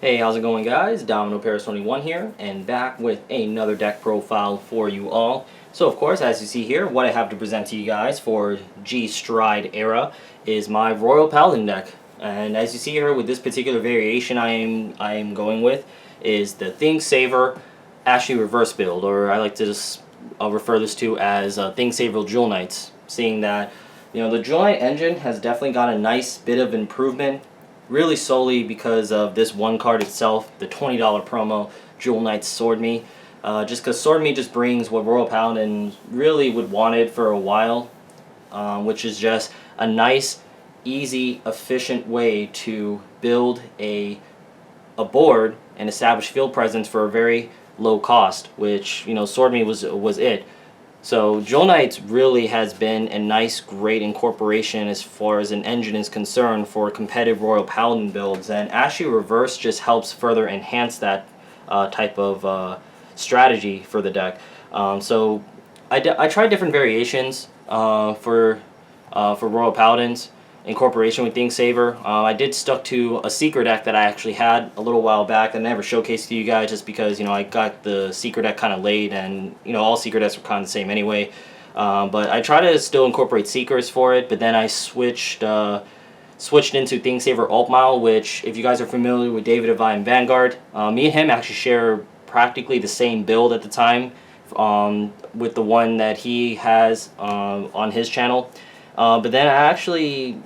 Hey, how's it going, guys? Domino Paris 21 here, and back with another deck profile for you all. So, of course, as you see here, what I have to present to you guys for G Stride era is my Royal Paladin deck. And as you see here, with this particular variation I am going with is the Thing Saver Ashley Reverse build, or I like to just refer this to as Thing Saver Jewel Knights, seeing that the Jewel Knight engine has definitely got a nice bit of improvement, really solely because of this one card itself, the $20 promo, Jewel Knight's Swordmy. Just because Swordmy just brings what Royal Paladin really would wanted for a while, which is just a nice, easy, efficient way to build a board and establish field presence for a very low cost, which Swordmy was it. So Jewel Knights really has been a nice, great incorporation as far as an engine is concerned for competitive Royal Paladin builds, and Ashley Reverse just helps further enhance that type of strategy for the deck. So I tried different variations for Royal Paladins. Incorporation with Thing Saver. I did stuck to a secret deck that I actually had a little while back. I never showcased to you guys just because I got the secret deck kind of late, and all secret decks were kind of the same anyway. But I try to still incorporate secrets for it. But then I switched into Thing Saver Alt Mile, which, if you guys are familiar with David Avine Vanguard, me and him actually share practically the same build at the time, with the one that he has on his channel. But then I actually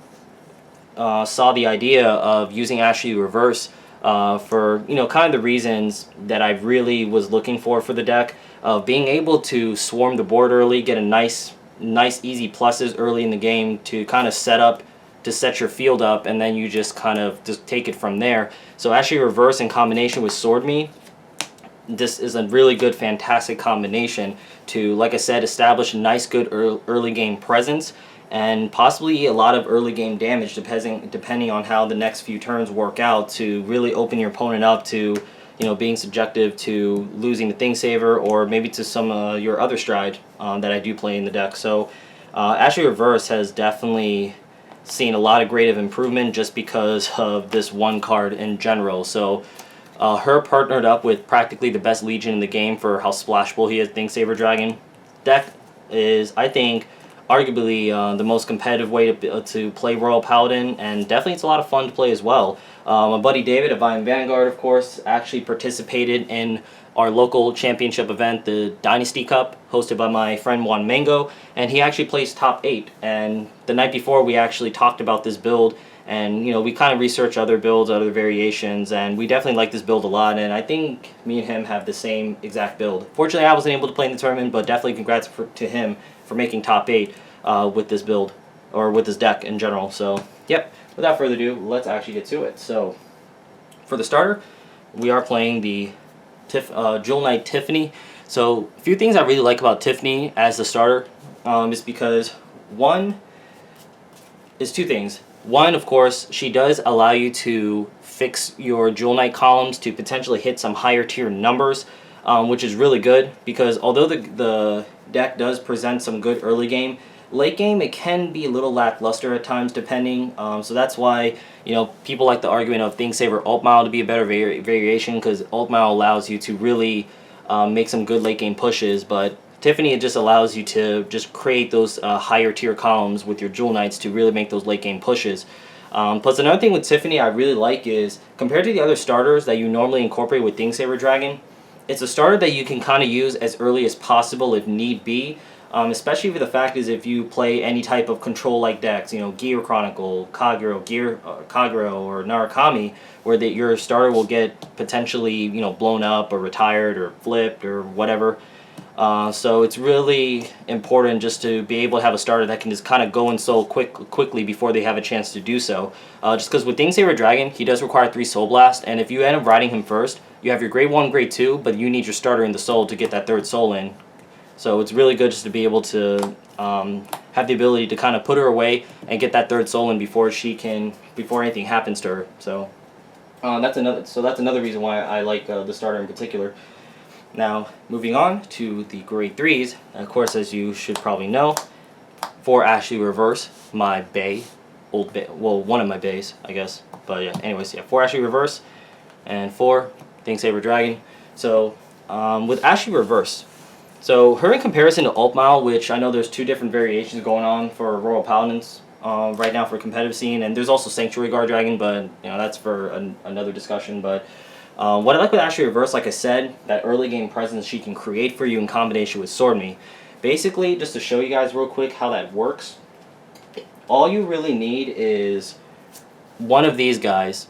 saw the idea of using Ashley Reverse for kind of the reasons that I really was looking for the deck, of being able to swarm the board early, get a nice easy pluses early in the game to kind of set your field up, and then you just kind of just take it from there. So Ashley Reverse in combination with Swordmy, this is a really good, fantastic combination to, like I said, establish a nice, good early game presence, and possibly a lot of early game damage depending on how the next few turns work out, to really open your opponent up to being subjective to losing the Thing Saver, or maybe to some your other stride that I do play in the deck. So Ashley Reverse has definitely seen a lot of great improvement just because of this one card in general. So her partnered up with practically the best Legion in the game for how splashable he is. Thing Saver Dragon deck is, I think, arguably the most competitive way to play Royal Paladin, and definitely it's a lot of fun to play as well. My buddy David of Vine Vanguard, of course, actually participated in our local championship event, the Dynasty Cup, hosted by my friend Juan Mango, and he actually placed top 8. And the night before, we actually talked about this build, and we kind of researched other builds, other variations, and we definitely like this build a lot, and I think me and him have the same exact build. Fortunately, I wasn't able to play in the tournament, but definitely congrats to him for making top 8 with this build, or with this deck in general. So, yep, without further ado, let's actually get to it. So, for the starter, we are playing the Jewel Knight Tiffany. So, a few things I really like about Tiffany as the starter is because, two things. One, of course, she does allow you to fix your Jewel Knight columns to potentially hit some higher tier numbers, which is really good, because although the deck does present some good early game, late game it can be a little lackluster at times, depending. So that's why people like the argument of Thing Saver Alt Mile to be a better variation, because Alt Mile allows you to really make some good late game pushes, but Tiffany, it just allows you to just create those higher tier columns with your Jewel Knights to really make those late game pushes. Plus, another thing with Tiffany I really like is, compared to the other starters that you normally incorporate with Thing Saver Dragon, it's a starter that you can kind of use as early as possible if need be. Especially for the fact is, if you play any type of control-like decks, Gear Chronicle, Kagero, or Narukami, where your starter will get potentially blown up or retired or flipped or whatever. So it's really important just to be able to have a starter that can just kind of go in soul quickly before they have a chance to do so. Just because with Thing Saver Dragon, he does require 3 Soul Blast, and if you end up riding him first, you have your Grade 1, Grade 2, but you need your starter in the soul to get that 3rd soul in. So it's really good just to be able to have the ability to kind of put her away and get that 3rd soul in before anything happens to her. So that's another reason why I like the starter in particular. Now, moving on to the Grade 3s, of course, as you should probably know, for Ashley Reverse, one of my bays, I guess. But yeah, anyways, yeah, for Ashley Reverse, and 4, Thingsaber Dragon. So with Ashley Reverse, so her in comparison to Altmile, which I know there's 2 different variations going on for Royal Paladins right now for competitive scene, and there's also Sanctuary Guard Dragon, but you know that's for another discussion. But what I like with Ashley Reverse, like I said, that early game presence she can create for you in combination with Swordmy. Basically, just to show you guys real quick how that works, all you really need is one of these guys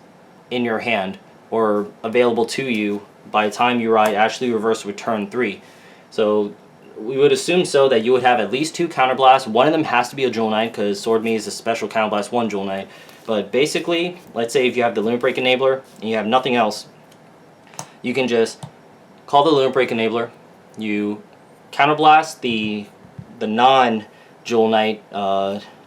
in your hand or available to you by the time you ride Ashley Reverse with turn 3. So we would assume that you would have at least 2 counterblasts. One of them has to be a Jewel Knight because Swordmy is a special counterblast 1 Jewel Knight. But basically, let's say if you have the Limit Break Enabler and you have nothing else, you can just call the Limit Break Enabler, you counterblast the non-Jewel Knight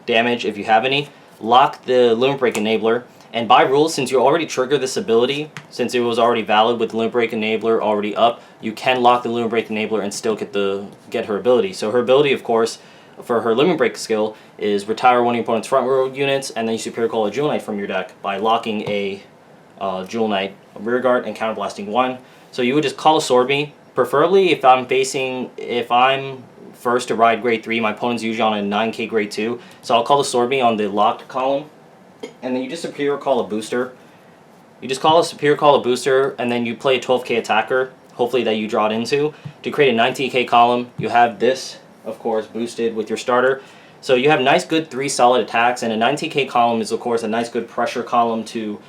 damage if you have any, lock the Limit Break Enabler, and by rules, since you already triggered this ability, since it was already valid with the Limit Break Enabler already up, you can lock the Limit Break Enabler and still get her ability. So her ability, of course, for her Limit Break skill is retire one of your opponent's front row units, and then you Superior Call a Jewel Knight from your deck by locking a Jewel Knight rear guard and counterblasting 1. So you would just call a Swordmy. Preferably if I'm first to ride grade 3, my opponent's usually on a 9k grade 2, so I'll call the Swordmy on the locked column, and then you just Superior Call a booster. You just call a Superior Call a booster, and then you play a 12k attacker, hopefully that you draw it into, to create a 19k column. You have this, of course, boosted with your starter. So you have nice good 3 solid attacks, and a 19k column is, of course, a nice good pressure column to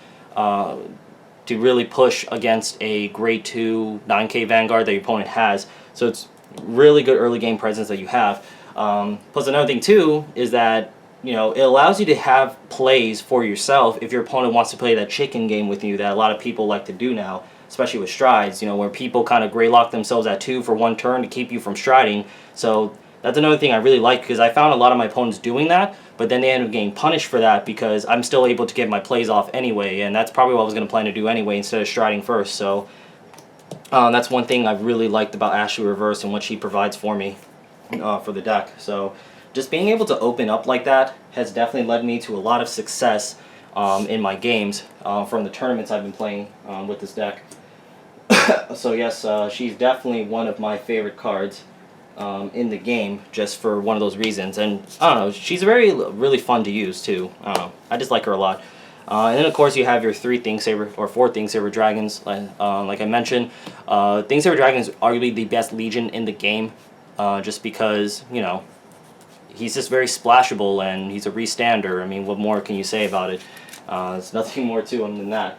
really push against a grade 2 9k Vanguard that your opponent has. So it's really good early game presence that you have. Plus another thing too is that, you know, it allows you to have plays for yourself if your opponent wants to play that chicken game with you that a lot of people like to do now, especially with strides, you know, where people kind of gray lock themselves at 2 for 1 turn to keep you from striding. So that's another thing I really like, because I found a lot of my opponents doing that, but then they end up getting punished for that because I'm still able to get my plays off anyway, and that's probably what I was going to plan to do anyway instead of striding first. So that's one thing I really liked about Ashley Reverse and what she provides for me for the deck. So just being able to open up like that has definitely led me to a lot of success in my games from the tournaments I've been playing with this deck. So yes, she's definitely one of my favorite cards in the game, just for one of those reasons. And I don't know, she's really fun to use too. I don't know, I just like her a lot. And then of course you have your 4 Thingsaber Dragons. Like I mentioned, Thingsaber Dragon is arguably the best Legion in the game, just because, you know, he's just very splashable and he's a restander. I mean, what more can you say about it? There's nothing more to him than that.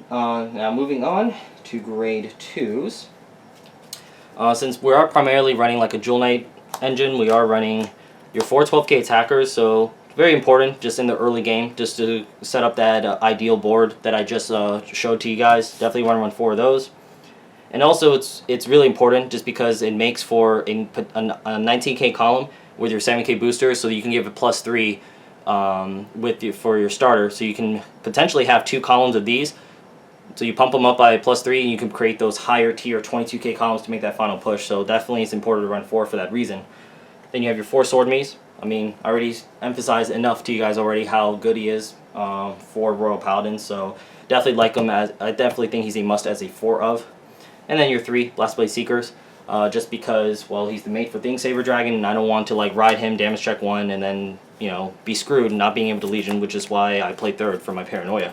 Now moving on to grade 2s. Since we are primarily running like a Jewel Knight engine, we are running your 4 12k attackers, so very important just in the early game, just to set up that ideal board that I just showed to you guys. Definitely want to run 4 of those. And also it's really important just because it makes for a 19k column with your 7k booster, so you can give it +3 for your starter, so you can potentially have 2 columns of these. So you pump them up by +3 and you can create those higher tier 22k columns to make that final push. So definitely it's important to run 4 for that reason. Then you have your 4 Swordmys. I mean, I already emphasized enough to you guys already how good he is for Royal Paladins. So definitely like him, as I definitely think he's a must as a 4 of. And then your 3 Blast Blade Seekers. Just because, well, he's the mate for Thingsaber Dragon, and I don't want to like ride him, damage check 1, and then, you know, be screwed not being able to Legion, which is why I played 3rd for my paranoia.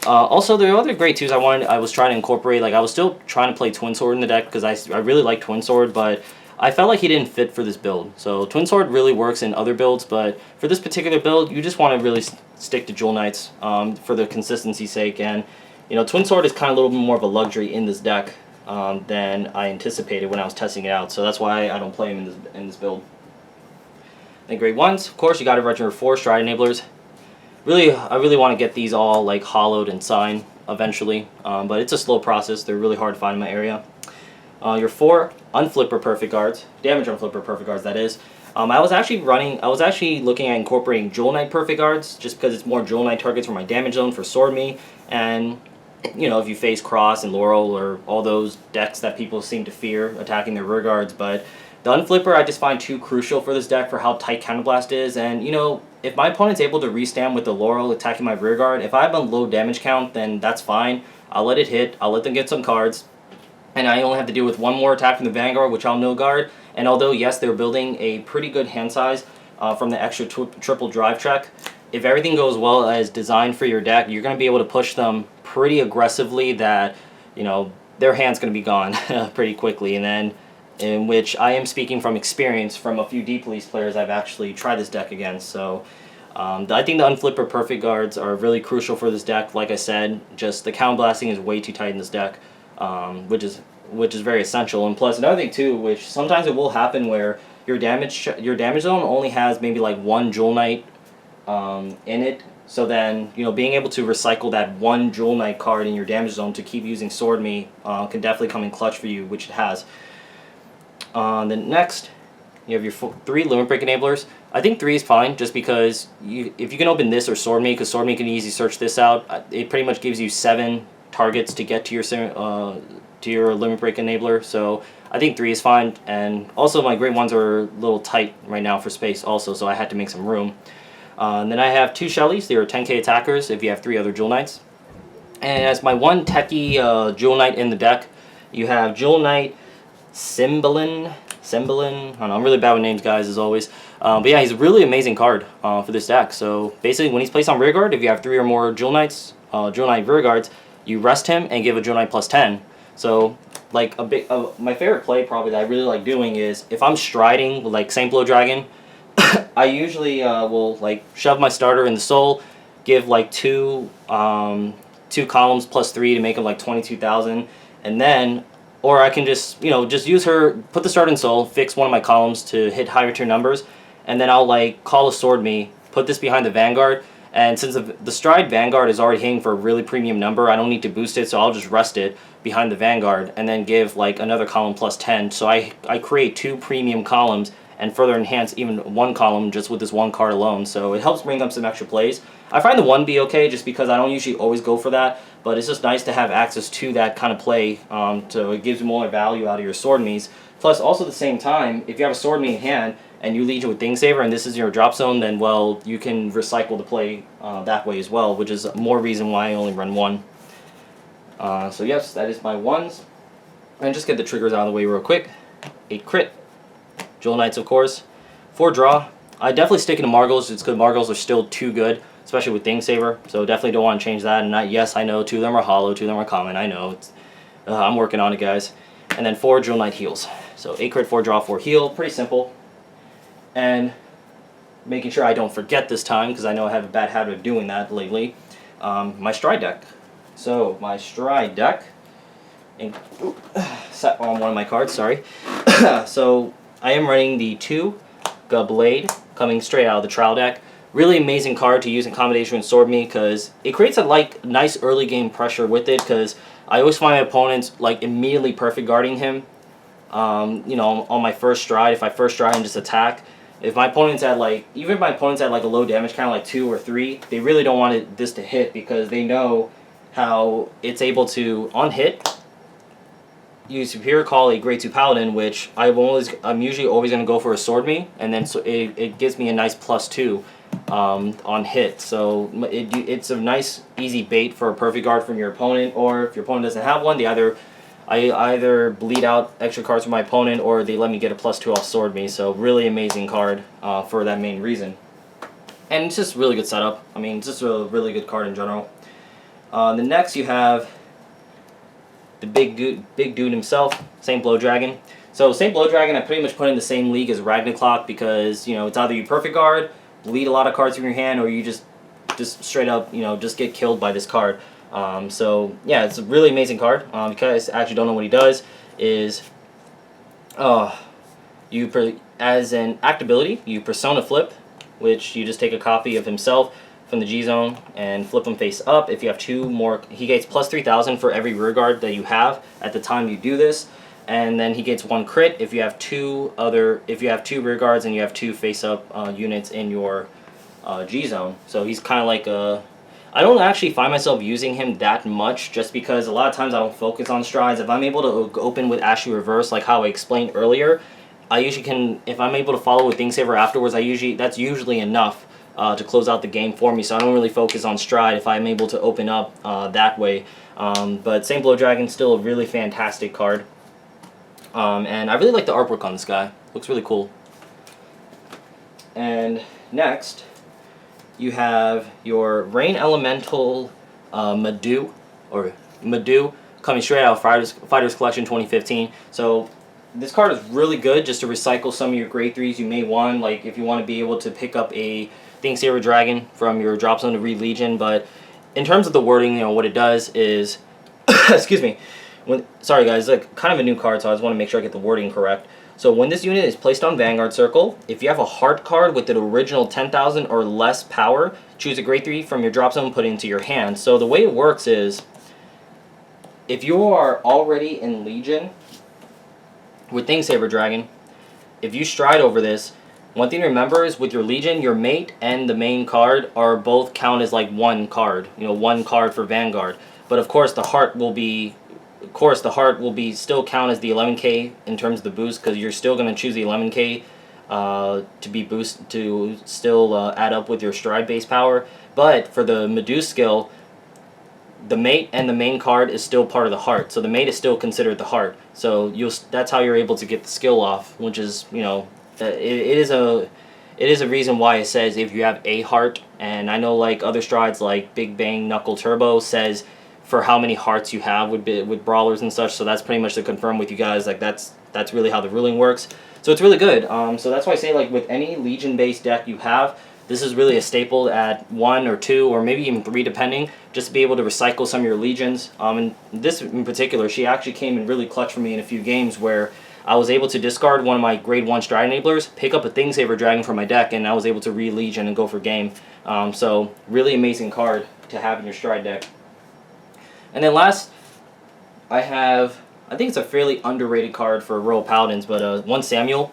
Also, the other grade 2s I was trying to incorporate, like I was still trying to play Twin Sword in the deck because I really like Twin Sword, but I felt like he didn't fit for this build. So Twin Sword really works in other builds, but for this particular build, you just want to really stick to Jewel Knights for the consistency's sake. And, you know, Twin Sword is kind of a little bit more of a luxury in this deck than I anticipated when I was testing it out. So that's why I don't play him in this build. Then grade 1s, of course, you got to run your 4 Stride Enablers. I really want to get these all like hollowed and signed eventually, but it's a slow process. They're really hard to find in my area. Your 4 Unflipper Perfect Guards, damage Unflipper Perfect Guards, that is. I was actually looking at incorporating Jewel Knight Perfect Guards, just because it's more Jewel Knight targets for my damage zone for Swordmy, and you know, if you face Cross and Laurel or all those decks that people seem to fear attacking their rear guards, but The Unflipper I just find too crucial for this deck for how tight Counterblast is, and you know, if my opponent's able to restand with the Laurel attacking my rearguard, if I have a low damage count, then that's fine. I'll let it hit, I'll let them get some cards, and I only have to deal with one more attack from the Vanguard, which I'll no guard. And although, yes, they're building a pretty good hand size from the extra triple drive check, if everything goes well as designed for your deck, you're going to be able to push them pretty aggressively that, you know, their hand's going to be gone pretty quickly. And then, in which I am speaking from experience from a few Deep Police players I've actually tried this deck against. So I think the Unflipper Perfect Guards are really crucial for this deck. Like I said, just the Count Blasting is way too tight in this deck, which is very essential. And plus another thing too, which sometimes it will happen where your damage zone only has maybe like one Jewel Knight in it. So then, you know, being able to recycle that one Jewel Knight card in your damage zone to keep using Swordmy can definitely come in clutch for you, which it has. Then next, you have your 3 Limit Break Enablers. I think 3 is fine, just because if you can open this or Swordmy, because Swordmy can easily search this out, it pretty much gives you 7 targets to get to your Limit Break Enabler. So I think 3 is fine, and also my Great Ones are a little tight right now for space also, so I had to make some room. And then I have 2 Shellys. They are 10k attackers if you have 3 other Jewel Knights. And as my one techie Jewel Knight in the deck, you have Jewel Knight Cymbalin. I don't know, I'm really bad with names, guys, as always. But yeah, he's a really amazing card for this deck. So basically, when he's placed on rearguard, if you have 3 or more Jewel Knights, Jewel Knight rearguards, you rest him and give a Jewel Knight plus 10. So like my favorite play probably that I really like doing is if I'm striding with like Saint Blow Dragon, I usually will like shove my starter in the soul, give like 2 columns plus 3 to make them like 22,000, and then. Or I can just, you know, just use her, put the start in soul, fix one of my columns to hit higher tier numbers, and then I'll like call a Swordmy, put this behind the Vanguard, and since the Stride Vanguard is already hitting for a really premium number, I don't need to boost it, so I'll just rest it behind the Vanguard and then give like another column plus 10. So I create 2 premium columns and further enhance even 1 column just with this 1 card alone. So it helps bring up some extra plays. I find the 1 be okay just because I don't usually always go for that, but it's just nice to have access to that kind of play, so it gives you more value out of your Swordmies. Plus, also at the same time, if you have a Swordmy in hand and you lead with Thingsaver and this is your drop zone, then, well, you can recycle the play that way as well, which is more reason why I only run 1. So yes, that is my 1s. And just get the triggers out of the way real quick. 8 crit. Jewel Knights, of course. 4 draw. I definitely stick to Margles. It's because Margles are still too good, especially with Thingsaver. So definitely don't want to change that. And yes, I know 2 of them are hollow, 2 of them are common. I know. I'm working on it, guys. And then 4 Jewel Knight heals. So 8 crit, 4 draw, 4 heal. Pretty simple. And making sure I don't forget this time, because I know I have a bad habit of doing that lately. My Stride deck. So my Stride deck. Set on one of my cards, sorry. So I am running the 2 Blade coming straight out of the trial deck. Really amazing card to use in combination with Swordmy because it creates a like nice early game pressure with it, because I always find my opponents like immediately perfect guarding him. You know, on my first stride, if I first stride and just attack, if my opponent's at like, even if my opponent's at like a low damage count like 2 or 3, they really don't want this to hit because they know how it's able to on hit use Superior Call a Grade 2 Paladin, which I'm usually always going to go for a Swordmy, and then so it gives me a nice +2 on hit. So it's a nice easy bait for a perfect guard from your opponent, or if your opponent doesn't have one, I either bleed out extra cards from my opponent or they let me get a +2 off Swordmy. So really amazing card for that main reason. And it's just really good setup. I mean, it's just a really good card in general. The next you have the big dude himself, Saint Blow Dragon. So Saint Blow Dragon I pretty much put in the same league as Ragnarok because, you know, it's either you perfect guard, bleed a lot of cards from your hand, or you just straight up, you know, just get killed by this card. So yeah, it's a really amazing card. Because I actually don't know what he does is, as an act ability, you Persona Flip, which you just take a copy of himself from the G zone and flip him face up. If you have 2 more, he gets +3,000 for every rear guard that you have at the time you do this, and then he gets 1 crit if you have 2 rear guards and you have 2 face up units in your G zone. So he's kind of like a. I don't actually find myself using him that much just because a lot of times I don't focus on strides. If I'm able to open with Ashley Reverse like how I explained earlier, I usually can, if I'm able to follow with Thingsaver afterwards, that's usually enough to close out the game for me. So I don't really focus on Stride if I'm able to open up that way. But St. Blow Dragon's still a really fantastic card. And I really like the artwork on this guy. Looks really cool. And next, you have your Rain Elemental Madu coming straight out of Fighters Collection 2015. So this card is really good just to recycle some of your grade 3s you may want, like if you want to be able to pick up a Thingsaver Dragon from your drop zone to read Legion. But in terms of the wording, you know, what it does is, excuse me, sorry guys, it's like kind of a new card, so I just want to make sure I get the wording correct. So when this unit is placed on Vanguard Circle, if you have a heart card with the original 10,000 or less power, choose a grade 3 from your drop zone, put it into your hand. So the way it works is, if you are already in Legion with Thingsaver Dragon, if you stride over this, one thing to remember is with your Legion, your mate and the main card are both count as like one card. You know, one card for Vanguard. But of course the heart will be still count as the 11k in terms of the boost, because you're still going to choose the 11k to be boost to still add up with your stride base power. But for the Medusa skill, the mate and the main card is still part of the heart, so the mate is still considered the heart. So that's how you're able to get the skill off, which is, you know, it is a reason why it says if you have a heart. And I know like other strides like Big Bang Knuckle Turbo says for how many hearts you have with brawlers and such. So that's pretty much to confirm with you guys, like that's really how the ruling works. So it's really good. So that's why I say, like, with any Legion based deck you have, this is really a staple at 1 or 2 or maybe even 3 depending, just to be able to recycle some of your Legions. And this in particular, she actually came in really clutch for me in a few games where I was able to discard one of my grade 1 Stride Enablers, pick up a Thingsaver Dragon from my deck, and I was able to re-Legion and go for game. So really amazing card to have in your Stride deck. And then last, I think it's a fairly underrated card for Royal Paladins, but one Samuel.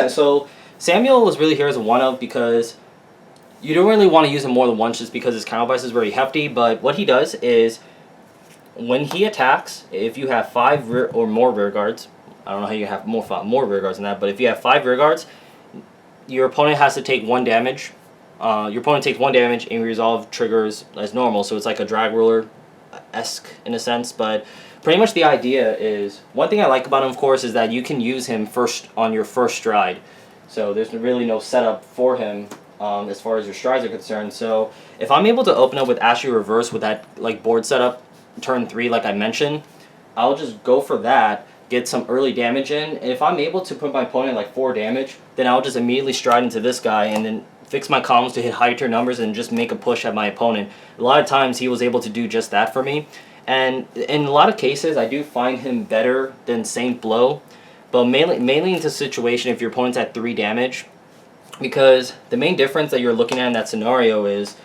So Samuel is really here as a one-of because you don't really want to use him more than once just because his counter bias is very hefty. But what he does is, when he attacks, if you have 5 rear or more rear guards, I don't know how you have more rear guards than that, but if you have 5 rear guards, your opponent has to take 1 damage. Your opponent takes 1 damage and resolve triggers as normal, so it's like a drag ruler-esque in a sense. But pretty much the idea is, one thing I like about him, of course, is that you can use him first on your first stride. So there's really no setup for him as far as your strides are concerned. So if I'm able to open up with Ashley Reverse with that like board setup turn 3 like I mentioned, I'll just go for that, get some early damage in. And if I'm able to put my opponent like 4 damage, then I'll just immediately stride into this guy and then fix my columns to hit high turn numbers and just make a push at my opponent. A lot of times he was able to do just that for me. And in a lot of cases, I do find him better than Saint Blow, but mainly into situation if your opponent's at 3 damage, because the main difference that you're looking at in that scenario is,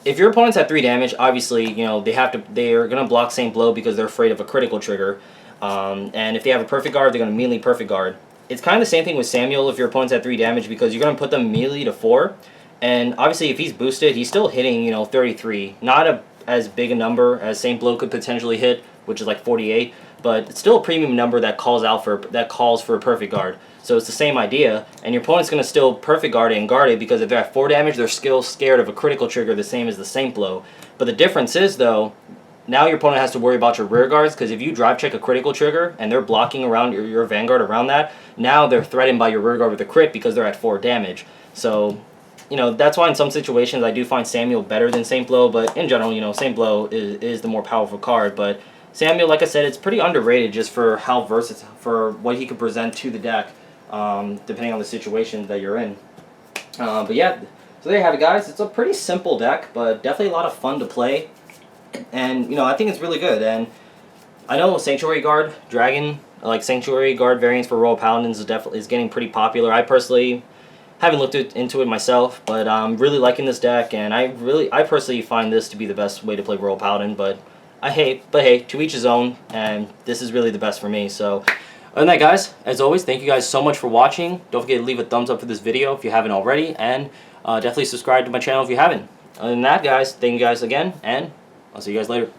if your opponent's at 3 damage, obviously, you know, they're gonna block Saint Blow because they're afraid of a critical trigger, and if they have a perfect guard, they're gonna immediately perfect guard. It's kind of the same thing with Samuel if your opponent's at 3 damage, because you're gonna put them immediately to 4, and obviously if he's boosted, he's still hitting, you know, 33, not as big a number as Saint Blow could potentially hit, which is like 48, but it's still a premium number that calls for a perfect guard. So it's the same idea, and your opponent's going to still perfect guard it and guard it, because if they're at 4 damage, they're still scared of a critical trigger the same as the Saint Blow. But the difference is, though, now your opponent has to worry about your rear guards, because if you drive check a critical trigger and they're blocking around your Vanguard around that, now they're threatened by your rear guard with a crit because they're at 4 damage. So, you know, that's why in some situations I do find Samuel better than Saint Blow, but in general, you know, Saint Blow is the more powerful card. But Samuel, like I said, it's pretty underrated just for how versatile, for what he could present to the deck, depending on the situation that you're in. But yeah, so there you have it, guys. It's a pretty simple deck, but definitely a lot of fun to play. And, you know, I think it's really good. And I know Sanctuary Guard Dragon, like Sanctuary Guard variants for Royal Paladins is getting pretty popular. I personally haven't looked into it myself, but I'm really liking this deck, and I personally find this to be the best way to play Royal Paladin. But hey, to each his own, and this is really the best for me. So other than that, guys, as always, thank you guys so much for watching. Don't forget to leave a thumbs up for this video if you haven't already, and definitely subscribe to my channel if you haven't. Other than that, guys, thank you guys again, and I'll see you guys later.